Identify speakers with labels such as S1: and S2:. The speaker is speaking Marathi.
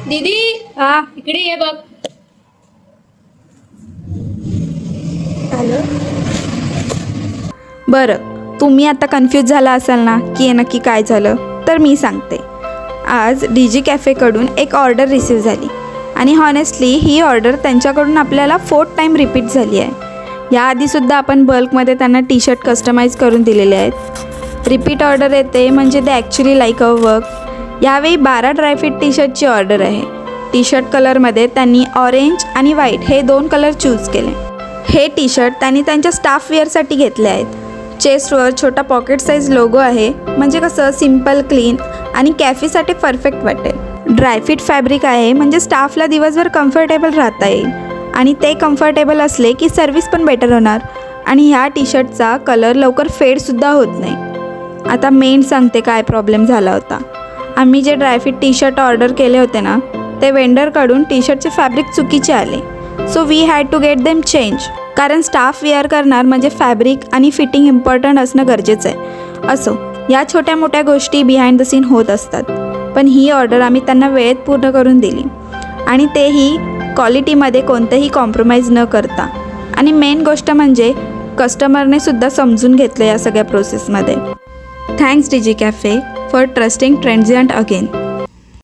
S1: दीदी
S2: हा
S1: इकडे ये बघ.
S2: बरं, तुम्ही आता कन्फ्यूज झाला असाल ना की हे नक्की काय झालं, तर मी सांगते. आज डीजी कॅफेकडून एक ऑर्डर रिसीव झाली आणि हॉनेस्टली ही ऑर्डर त्यांच्याकडून आपल्याला 4th टाईम रिपीट झाली आहे. याआधीसुद्धा आपण बल्कमध्ये त्यांना टी शर्ट कस्टमाइज करून दिलेले आहेत. रिपीट ऑर्डर येते म्हणजे ते ॲक्च्युली लाईक अ वर्क. यावेळी 12 ड्रायफिट टी शर्टची ऑर्डर आहे. टी शर्ट कलरमध्ये त्यांनी ऑरेंज आणि व्हाईट हे 2 कलर चूज केले. हे टी शर्ट त्यांनी त्यांच्या स्टाफ वेअरसाठी घेतले आहेत. चेस्टवर छोटा पॉकेट साईज लोगो आहे, म्हणजे कसं सिम्पल, क्लीन आणि कॅफेसाठी परफेक्ट वाटेल. ड्रायफिट फॅब्रिक आहे म्हणजे स्टाफला दिवसभर कम्फर्टेबल राहता येईल आणि ते कम्फर्टेबल असले की सर्विस पण बेटर होणार. आणि ह्या टी शर्टचा कलर लवकर फेडसुद्धा होत नाही. आता मेन सांगते काय प्रॉब्लेम झाला होता. आम्ही जे ड्रायफिट टी शर्ट ऑर्डर केले होते ना, ते वेंडरकडून टी शर्टचे फॅब्रिक चुकीचे आले. So we had to get them change. कारण स्टाफ वेअर करणार म्हणजे फॅब्रिक आणि फिटिंग इम्पॉर्टंट असणं गरजेचं आहे. असो, या छोट्या मोठ्या गोष्टी बिहाइंड द सीन होत असतात. पण ही ऑर्डर आम्ही त्यांना वेळेत पूर्ण करून दिली आणि तेही क्वालिटीमध्ये कोणतंही कॉम्प्रोमाइज न करता. आणि मेन गोष्ट म्हणजे कस्टमरने सुद्धा समजून घेतलं या सगळ्या प्रोसेसमध्ये. Thanks DG cafe for trusting Trendzient again.